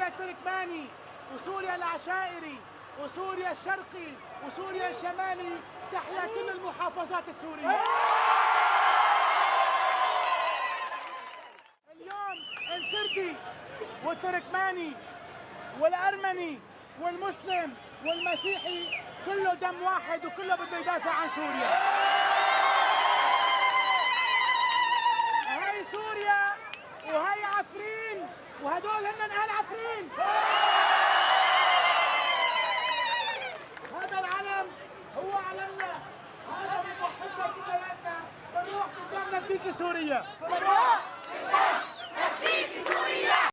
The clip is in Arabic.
سوريا التركماني وسوريا العشائري وسوريا الشرقي وسوريا الشمالي تحيا كل المحافظات السورية. اليوم الكردي والتركماني والأرمني والمسلم والمسيحي كله دم واحد وكله بده يدافع عن سوريا. هاي سوريا وهي عفرين وهدول هن اهل عفرين. هذا العلم هو علمنا، هذا بنوحدنا في بلدنا، بنروح قدامنا بديك سوريا.